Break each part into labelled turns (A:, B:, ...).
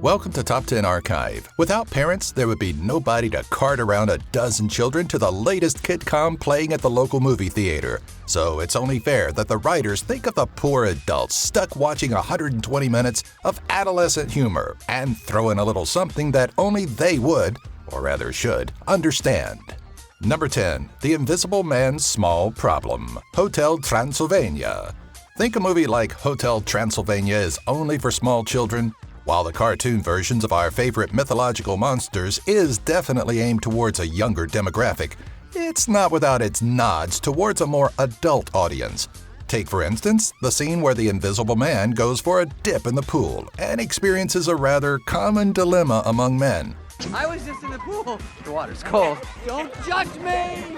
A: Welcome to Top 10 Archive. Without parents, there would be nobody to cart around a dozen children to the latest kidcom playing at the local movie theater. So it's only fair that the writers think of the poor adults stuck watching 120 minutes of adolescent humor and throw in a little something that only they would, or rather should, understand. Number 10. The Invisible Man's Small Problem. Hotel Transylvania. Think a movie like Hotel Transylvania is only for small children? While the cartoon versions of our favorite mythological monsters is definitely aimed towards a younger demographic, it's not without its nods towards a more adult audience. Take, for instance, the scene where the Invisible Man goes for a dip in the pool and experiences a rather common dilemma among men.
B: I was just in the pool. The water's cold. Don't judge me!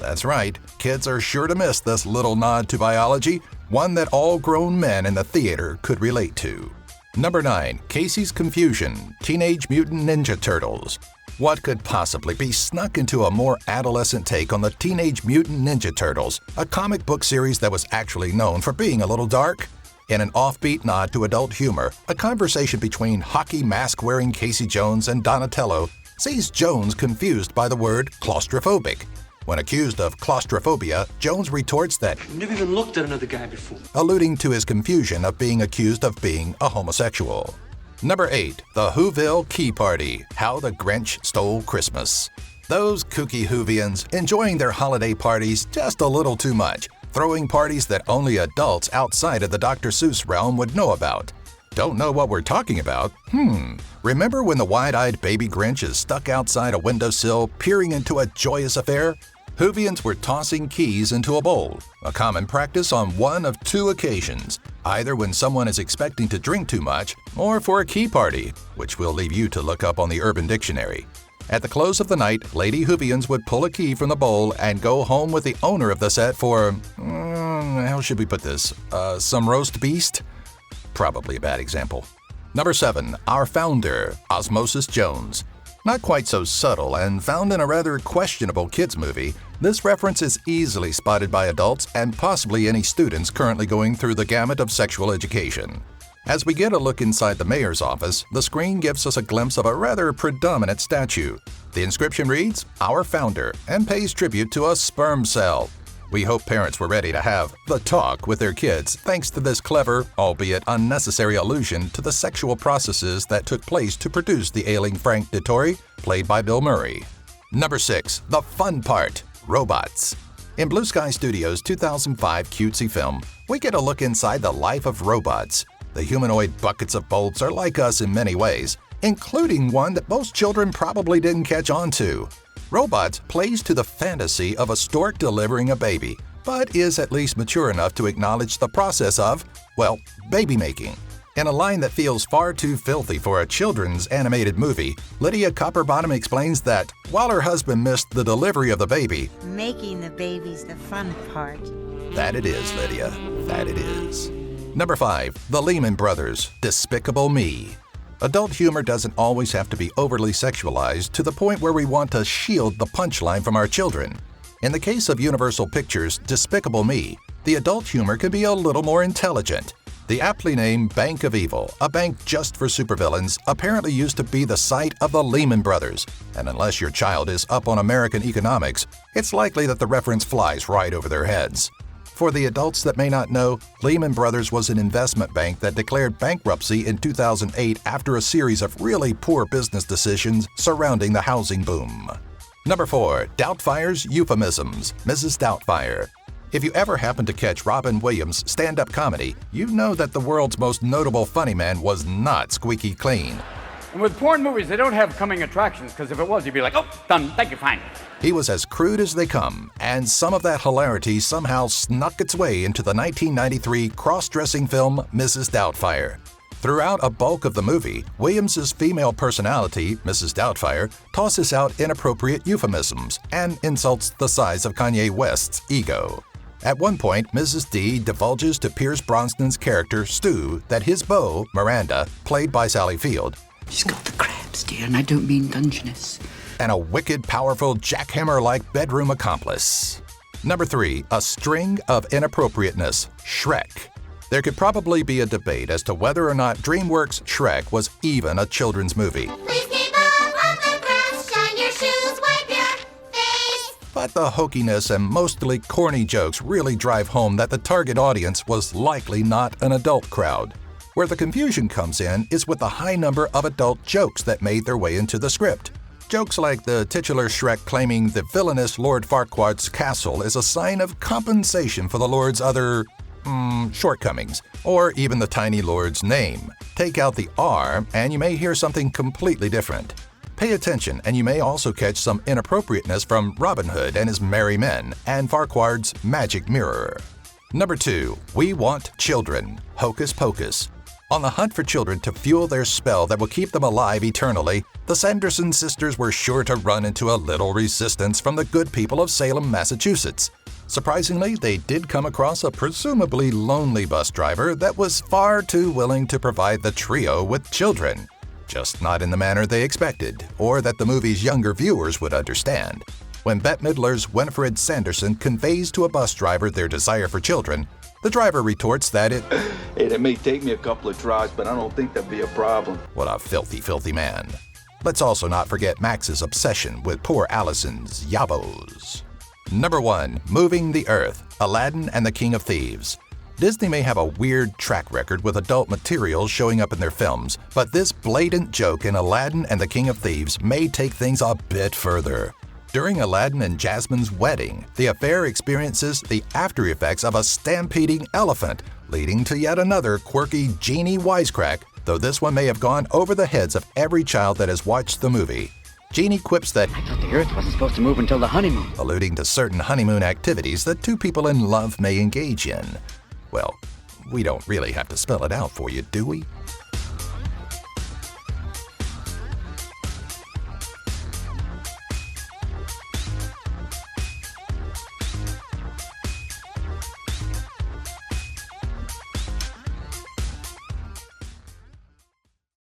A: That's right, kids are sure to miss this little nod to biology, one that all grown men in the theater could relate to. Number 9. Casey's Confusion. Teenage Mutant Ninja Turtles. What could possibly be snuck into a more adolescent take on the Teenage Mutant Ninja Turtles, a comic book series that was actually known for being a little dark? In an offbeat nod to adult humor, a conversation between hockey mask-wearing Casey Jones and Donatello sees Jones confused by the word claustrophobic. When accused of claustrophobia, Jones retorts that
C: I've never even looked at another guy before,
A: alluding to his confusion of being accused of being a homosexual. Number 8. The Whoville Key Party. How the Grinch Stole Christmas. Those kooky Whovians enjoying their holiday parties just a little too much, throwing parties that only adults outside of the Dr. Seuss realm would know about. Don't know what we're talking about? Remember when the wide-eyed baby Grinch is stuck outside a windowsill peering into a joyous affair? Whovians were tossing keys into a bowl, a common practice on one of two occasions, either when someone is expecting to drink too much or for a key party, which we'll leave you to look up on the Urban Dictionary. At the close of the night, Lady Whovians would pull a key from the bowl and go home with the owner of the set for, how should we put this, some roast beast? Probably a bad example. Number 7. Our founder, Osmosis Jones. Not quite so subtle and found in a rather questionable kids movie, this reference is easily spotted by adults and possibly any students currently going through the gamut of sexual education. As we get a look inside the mayor's office, the screen gives us a glimpse of a rather predominant statue. The inscription reads, "Our founder," and pays tribute to a sperm cell. We hope parents were ready to have the talk with their kids thanks to this clever, albeit unnecessary allusion to the sexual processes that took place to produce the ailing Frank Dettori, played by Bill Murray. Number 6. The Fun Part. Robots. In Blue Sky Studios' 2005 cutesy film, we get a look inside the life of robots. The humanoid buckets of bolts are like us in many ways, including one that most children probably didn't catch on to. Robots plays to the fantasy of a stork delivering a baby, but is at least mature enough to acknowledge the process of, well, baby making. In a line that feels far too filthy for a children's animated movie, Lydia Copperbottom explains that while her husband missed the delivery of the baby,
D: making the baby's the fun part.
A: That it is, Lydia. That it is. Number 5. The Lehman Brothers. Despicable Me. Adult humor doesn't always have to be overly sexualized to the point where we want to shield the punchline from our children. In the case of Universal Pictures' Despicable Me, the adult humor can be a little more intelligent. The aptly named Bank of Evil, a bank just for supervillains, apparently used to be the site of the Lehman Brothers, and unless your child is up on American economics, it's likely that the reference flies right over their heads. For the adults that may not know, Lehman Brothers was an investment bank that declared bankruptcy in 2008 after a series of really poor business decisions surrounding the housing boom. Number 4. Doubtfire's Euphemisms. Mrs. Doubtfire. If you ever happen to catch Robin Williams' stand-up comedy, you know that the world's most notable funny man was not squeaky clean.
E: And with porn movies, they don't have coming attractions, because if it was, you'd be like, oh, done, thank you, fine.
A: He was as crude as they come, and some of that hilarity somehow snuck its way into the 1993 cross-dressing film Mrs. Doubtfire. Throughout a bulk of the movie, Williams's female personality, Mrs. Doubtfire, tosses out inappropriate euphemisms and insults the size of Kanye West's ego. At one point, Mrs. D divulges to Pierce Brosnan's character, Stu, that his beau, Miranda, played by Sally Field,
F: she's got the crabs, dear, and I don't mean Dungeness,
A: and a wicked, powerful, jackhammer-like bedroom accomplice. Number 3. A String of Inappropriateness. Shrek. There could probably be a debate as to whether or not DreamWorks' Shrek was even a children's movie.
G: Please keep up on the grass, shine your shoes, wipe your face.
A: But the hokiness and mostly corny jokes really drive home that the target audience was likely not an adult crowd. Where the confusion comes in is with the high number of adult jokes that made their way into the script. Jokes like the titular Shrek claiming the villainous Lord Farquaad's castle is a sign of compensation for the Lord's other shortcomings, or even the tiny Lord's name. Take out the R and you may hear something completely different. Pay attention and you may also catch some inappropriateness from Robin Hood and his merry men and Farquaad's magic mirror. Number 2. We Want Children, Hocus Pocus. On the hunt for children to fuel their spell that will keep them alive eternally, the Sanderson sisters were sure to run into a little resistance from the good people of Salem, Massachusetts. Surprisingly, they did come across a presumably lonely bus driver that was far too willing to provide the trio with children. Just not in the manner they expected, or that the movie's younger viewers would understand. When Bette Midler's Winifred Sanderson conveys to a bus driver their desire for children, the driver retorts that
H: it may take me a couple of tries, but I don't think that'd be a problem.
A: What a filthy, filthy man. Let's also not forget Max's obsession with poor Allison's yabos. Number 1. Moving the Earth, Aladdin and the King of Thieves. Disney may have a weird track record with adult material showing up in their films, but this blatant joke in Aladdin and the King of Thieves may take things a bit further. During Aladdin and Jasmine's wedding, the affair experiences the after effects of a stampeding elephant, leading to yet another quirky genie wisecrack, though this one may have gone over the heads of every child that has watched the movie. Genie quips that
B: I thought the Earth wasn't supposed to move until the honeymoon.
A: alluding to certain honeymoon activities that two people in love may engage in. Well, we don't really have to spell it out for you, do we?